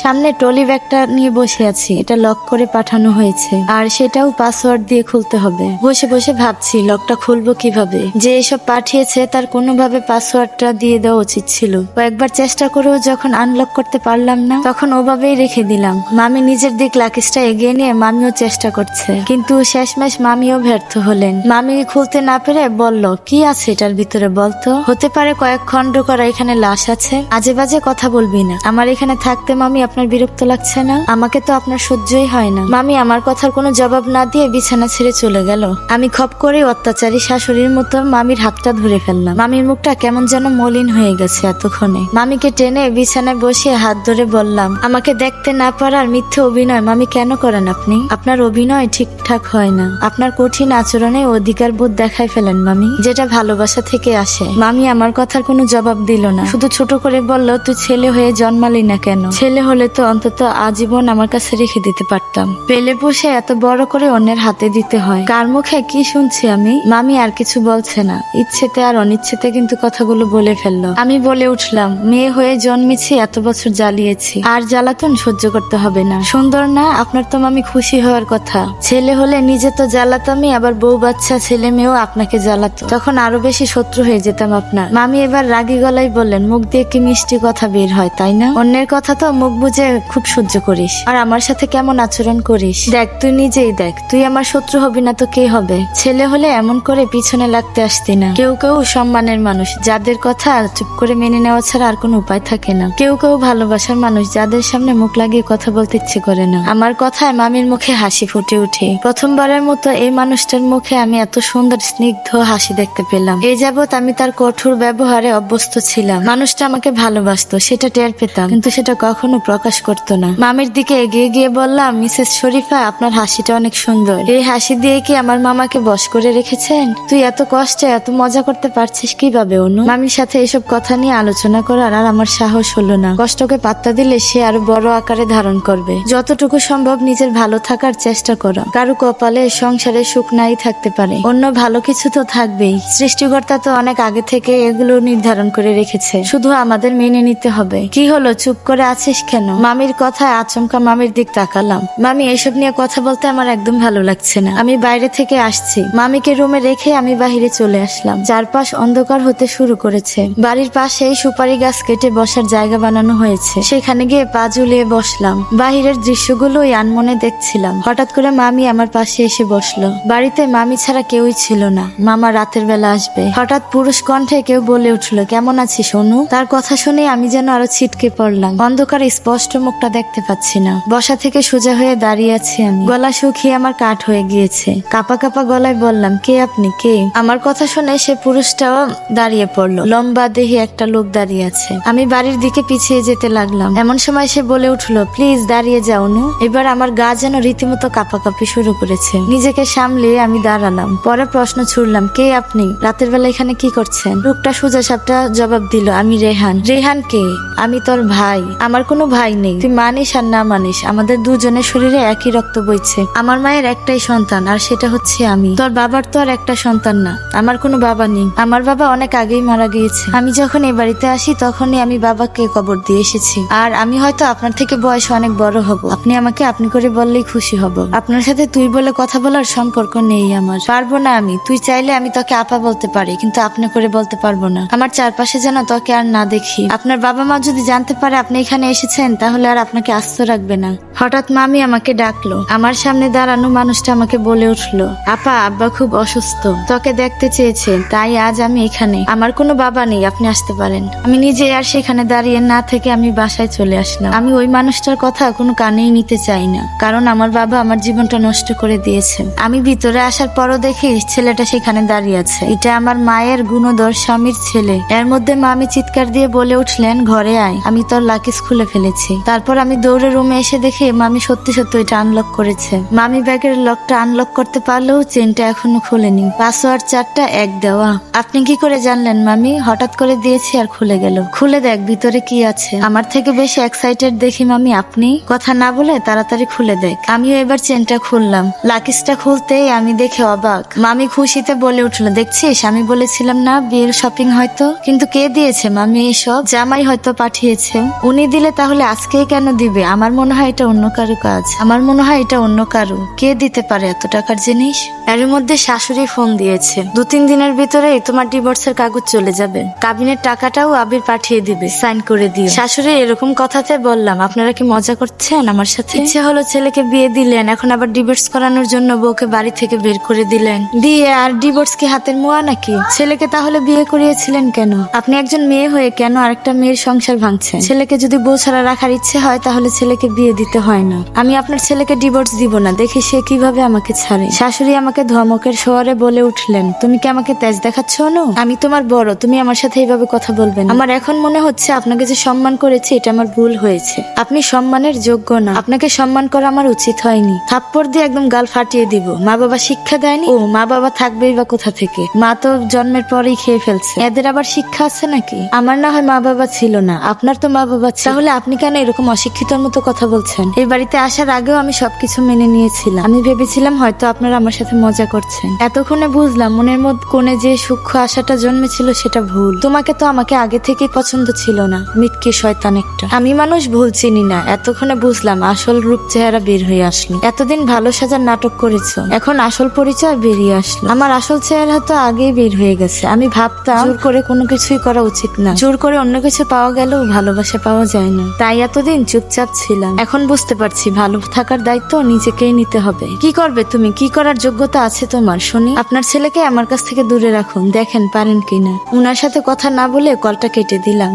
সামনে ট্রলি ব্যাগটা নিয়ে বসে আছি, এটা লক করে পাঠানো হয়েছে আর সেটাও পাসওয়ার্ড দিয়ে খুলতে হবে। বসে বসে ভাবছি লকটা খুলবো কিভাবে। যে এসব পাঠিয়েছে তার কোনোভাবে পাসওয়ার্ডটা দিয়ে দেওয়া উচিত ছিল। কয়েকবার চেষ্টা করেও যখন আনলক করতে পারলাম না তখন ওভাবেই রেখে দিলাম। মামি নিজের দিক লাকিসটা এগিয়ে নিয়ে মামিও চেষ্টা করছে, কিন্তু শেষমেশ মামিও ব্যর্থ হলেন। মামি খুলতে না পেরে বলল, কি আছে এটার ভিতরে বলতো? হতে পারে কয়েক খণ্ড করা এখানে লাশ আছে। আজে বাজে কথা বলবি না। আমার এখানে থাকতে মামি আপনার বিরক্ত লাগছে না? আমাকে তো আপনার সহ্যই হয় না। মামি আমার কথার কোনো জবাব না দিয়ে বিছানা ছেড়ে চলে গেল। আমি খপ করে অত্যাচারী শাশুড়ির মতো মামির হাতটা ধরে ফেললাম। মামির মুখটা কেমন যেন মলিন হয়ে গেছে এতক্ষণে। মামিকে টেনে বিছানায় বসিয়ে হাত ধরে বললাম, আমাকে দেখতে না পারার মিথ্যে অভিনয় মামি কেন করেন আপনি? আপনার অভিনয় ঠিকঠাক হয় না। আপনার কঠিন আচরণে অধিকার বোধ দেখায় ফেলেন মামি, যেটা ভালোবাসা থেকে আসে। মামি আমার কথার কোনো জবাব দিল না, শুধু ছোট করে বলল, তুই ছেলে হয়ে জন্মালি না কেন? ছেলে হলে তো অন্তত আজীবন আমার কাছে রেখে দিতে পারতাম। পেলে পুষে এত বড় করে অন্যের হাতে দিতে হয়। কার মুখে কি শুনছি আমি? মামি আর কিছু বলছে না, ইচ্ছেতে আর অনিচ্ছেতে কিন্তু কথাগুলো বলে ফেললো। আমি বলে উঠলাম, মেয়ে হয়ে জন্মেছি, এত বছর জ্বালিয়েছি, আর জ্বালাতন সহ্য করতে হবে না। সুন্দর না? আপনার তো মামি খুশি হওয়ার কথা। ছেলে হলে নিজে তো জ্বালাতামই, আবার বউ বাচ্চা ছেলে মেয়েও আপনাকে জ্বালাতো, তখন আরো বেশি শত্রু হয়ে যেতাম আপনার। মামি এবার রাগী গলায় বললেন, মুখ দিয়ে কি মিষ্টি কথা বের হয় তাই না? অন্যের কথা তো মুখ বুঝে খুব সহ্য করিস, আর আমার সাথে কেমন আচরণ করিস। দেখ, তুই নিজেই দেখ, তুই আমার শত্রু হবি না তো কে হবে? ছেলে হলে এমন করে পিছনে লাগতে আসতি না। কেউ কেউ সম্মানের মানুষ, যাদের কথা চুপ করে মেনে নেওয়া ছাড়া আর কোনো উপায় থাকে না। কেউ কেউ ভালোবাসার মানুষ, যাদের সামনে মুখ লাগিয়ে কথা বলতে ইচ্ছে করে না। আমার কথায় মামির মুখে হাসি ফুটে উঠে। প্রথমবারের মতো এই মানুষটার মুখে আমি এত সুন্দর স্নিগ্ধ হাসি দেখতে পেলাম। এই যাবৎ আমি তার কঠোর ব্যবহারে অভ্যস্ত ছিলাম। মানুষটা আমাকে ভালোবাসতো, সেটা টের পেতাম, কিন্তু সেটা কখনো প্রকাশ করতো না। মামির দিকে এগিয়ে গিয়ে বললাম, মিসেস শরীফা, আপনার হাসিটা অনেক সুন্দর। এই হাসি দিয়ে কি আমার মামাকে বশ করে রেখেছেন? তুই এত কষ্টে এত মজা করতে পারছিস কিভাবে অনু? মামির সাথে এসব কথা নিয়ে আলোচনা করার আর আমার সাহস হলো না। কষ্টকে পাত্তা দিলে সে আরো বড় আকারে ধারণ করবে। যতটুকু সম্ভব নিজের ভালো থাকার চেষ্টা করো। কারো কপালে সংসারে সুখ নাই থাকতে পারে, অন্য ভালো কিছু তো থাকবেই। সৃষ্টিকর্তা তো অনেক আগে থেকে এগুলো নির্ধারণ করে রেখেছে, শুধু আমাদের মেনে নিতে হবে। কি হলো, চুপ করে আছিস কেন? মামির কথায় আচমকা মামির দিক তাকালাম। মামি, এসব নিয়ে কথা বলতে আমার একদম ভালো লাগছে না। আমি বাইরে থেকে আসছি। মামিকে রুমে রেখে আমি বাহিরে চলে আসলাম। চারপাশ অন্ধকার হতে শুরু করেছে। বাড়ির পাশেই সুপারি গাছ কেটে বসার জায়গা বানানো হয়েছে, সেখানে গিয়ে পা ঝুলিয়ে বসলাম। বাহিরের দৃশ্যগুলোই আনমনে দেখছিলাম। হঠাৎ করে মামি আমার পাশে এসে বসলো। বাড়িতে মামি ছাড়া কেউই ছিল না। মামা রাতের বেলা আসবে। হঠাৎ পুরুষ কণ্ঠে কেউ বলে উঠলো, কেমন আছিস অনু? তার কথা শুনে আমি যেন আরো ছিটকে পড়লাম। অন্ধকারে স্পষ্ট মুখটা দেখতে পাচ্ছি না। বসা থেকে সোজা হয়ে দাঁড়িয়ে আছি আমি। গলা শুকিয়ে আমার কাঠ হয়ে গিয়েছে। কাপা কাপা গলায় বললাম, কে আপনি? কে? আমার কথা শুনে সে পুরুষটাও দাঁড়িয়ে পড়লো। লম্বা দেহি একটা লোক দাঁড়িয়ে আছে। আমি বাড়ির দিকে পিছিয়ে যেতে লাগলাম। এমন সময় সে বলে উঠলো, প্লিজ দাঁড়িয়ে যাও অনু। এবার আমার গা যেন রীতিমতো কাঁপাকাঁপি শুরু করেছে। নিজেকে সামলিয়ে আমি দাঁড়ালাম। পরে প্রশ্ন ছুড়লাম, কে আপনি? রাতের বেলা এখানে কি করছেন? লোকটা সোজা সাপটা জবাব দিল, আমি রেহান। রেহান কে? আমি তোর ভাই। আমার কোনো ভাই নেই। তুই মানিস আর না মানিস, আমাদের দুজনের শরীরে একই রক্ত বইছে। আমার মায়ের একটাই সন্তান, আর সেটা হচ্ছে আমি। তোর বাবার তো আর একটা সন্তান না। আমার কোনো বাবা নেই। আমার বাবা অনেক আগেই মারা গিয়েছে। আমি যখন এই বাড়িতে আসি তখনই আমি বাবাকে কবর দিয়ে এসেছি। আর আমি হয়তো আপনার থেকে বয়স অনেক বড় হব। আপনি আমাকে আপনি করে বললেই খুশি হব। আপনার সাথে তুই বলে কথা বলার সম্পর্ক নেই আমার। পারবো না আমি। তুই চাইলে আমি তোকে আপা বলতে পারি, কিন্তু আপনি করে বলতে পারবো না। আমার চারপাশে যেন তোকে আর না দেখি। আপনার বাবা মা যদি জানতে পারে আপনি এখানে এসেছেন, তাহলে আর আপনাকে আস্ত রাখবে না। হঠাৎ মামি আমাকে ডাকলো। আমার সামনে দাঁড়ানো মানুষটা আমাকে বলে উঠলো, আপা, আব্বা খুব অসুস্থ, তোকে দেখতে চেয়েছে, তাই আজ আমি এখানে। আমার কোনো বাবা নেই, আপনি আসতে পারেন। আমি নিজে আর সেখানে দাঁড়িয়ে না থেকে আমি বাসায় চলে আসলাম। আমি ওই মানুষটার কথা কোনো কানেই নিতে চাই না, কারণ আমার বাবা আমার জীবনটা নষ্ট করে দিয়েছে। আমি ভিতরে আসার পরও দেখি ছেলেটা সেখানে দাঁড়িয়ে আছে। এটা আমার মায়ের গুণধর স্বামীর ছেলে। এর মধ্যে মামি চিৎকার দিয়ে বলে উঠলেন, ঘরে আয়, আমি তোর লাকিস খুলে ফেলেছি। তারপর আমি দৌড়ে রুমে এসে দেখি মামি সত্যি সত্যি এটা আনলক করেছে। মামি ব্যাগের লকটা আনলক করতে পারলেও চেনটা এখনো খুলেনি। পাসওয়ার্ড 4টা 1 দেওয়া। আপনি কি করে জানলেন মামি? হঠাৎ করে দিয়েছি আর খুলে গেল। খুলে দেখ ভিতরে কি আছে। আমার থেকে বেশি এক্সাইটেড দেখি মামি আপনি। কথা না বলে তাড়াতাড়ি খুলে দেখ। আমিও এবার চেনটা খুললাম। লাকিসটা খুলতেই আমি দেখে অবাক। মামি খুশিতে বলে উঠলো, দেখছিস, আমি বলেছিলাম না বিয়ের শপিং হয়তো। কিন্তু কে দিয়েছে মামি এসব? জামাই হয়তো পাঠিয়েছে। উনি দিলে তাহলে তাহলে আজকেই কেন দিবে? আমার মনে হয় এটা অন্য কারো কাজ, আমার মনে হয় এটা অন্য কারো। কে দিতে পারে এত টাকার জিনিস? এর মধ্যে শাশুড়ি ফোন দিয়েছে, 2-3 দিনের ভিতরেই তোমার ডিভোর্সের কাগজ চলে যাবে, কাবিনের টাকাটাও আবির পাঠিয়ে দিবে, সাইন করে দিও। শাশুড়ি এরকম কথাতে বললাম, আপনারা কি মজা করছেন আমার সাথে? ইচ্ছে হলো ছেলেকে বিয়ে দিলেন, এখন আবার ডিভোর্স করানোর জন্য বউকে বাড়ি থেকে বের করে দিলেন। দিয়ে আর ডিভোর্স কি হাতের মোয়া নাকি? ছেলেকে তাহলে বিয়ে করিয়েছিলেন কেন? আপনি একজন মেয়ে হয়ে কেন আরেকটা মেয়ের সংসার ভাঙছেন? ছেলেকে যদি বউ ছাড়া রাখার ইচ্ছে হয় তাহলে ছেলেকে বিয়ে দিতে হয় না। আমি আপনার ছেলেকে ডিভোর্স দিব না, দেখি সে কিভাবে আমাকে ছাড়ে। শাশুড়ি আমাকে ধমকের শহরে বলে উঠলেন, তুমি কি আমাকে তেজ দেখাচ্ছ? অনু, আমি তোমার বড়, তুমি আমার সাথে এইভাবে কথা বলবেন। আমার এখন মনে হচ্ছে আপনাকে যে সম্মান করেছি এটা আমার ভুল হয়েছে। আপনি সম্মানের যোগ্য না, আপনাকে সম্মান করা আমার উচিত হয়নি। থাপ্পড় দিয়ে একদম গাল ফাটিয়ে দিব। মা বাবা শিক্ষা দেয়নি? ও মা বাবা থাকবেই বা কোথা থেকে? মা তো জন্মের পরেই খেয়ে ফেলছে, এদের আবার শিক্ষা আছে নাকি? আমার না হয় মা বাবা ছিল না, আপনার তো মা বাবা ছিল। তাহলে আপনি কেন এরকম অশিক্ষিতর মতো কথা বলছেন? এই বাড়িতে আসার আগেও আমি সবকিছু মেনে নিয়েছিলাম। আমি ভেবেছিলাম হয়তো আপনারা আমার সাথে মজা করছেন। এতক্ষণে বুঝলাম মনের মধ্যে কোণে যে সূক্ষ্ম আশাটা জন্মেছিল সেটা ভুল। তোমাকে তো আমাকে আগে থেকেই পছন্দ ছিল না, মিটকে শয়তান একটা। আমি মানুষ ভুল চিনি না, এতক্ষণে বুঝলাম আসল রূপ চেহারা বের হয়ে আসলো। এতদিন ভালো সাজার নাটক করেছো, এখন আসল পরিচয় বেরিয়ে আসলো। আমার আসল চেহারা তো আগেই বের হয়ে গেছে। আমি ভাবতাম জোর করে কোনো কিছুই করা উচিত না, জোর করে অন্য কিছু পাওয়া গেলেও ভালোবাসা পাওয়া যায় না, তাই এতদিন চুপচাপ ছিলাম। এখন বুঝতে পারছি ভালো থাকার দায়িত্ব নিজেকেই নিতে হবে। কি করবে তুমি? কি করার যোগ্যতা আছে তোমার শুনি? আপনার ছেলেকে আমার কাছ থেকে দূরে রাখুন, দেখেন পারেন কিনা। উনার সাথে কথা না বলে কলটা কেটে দিলাম।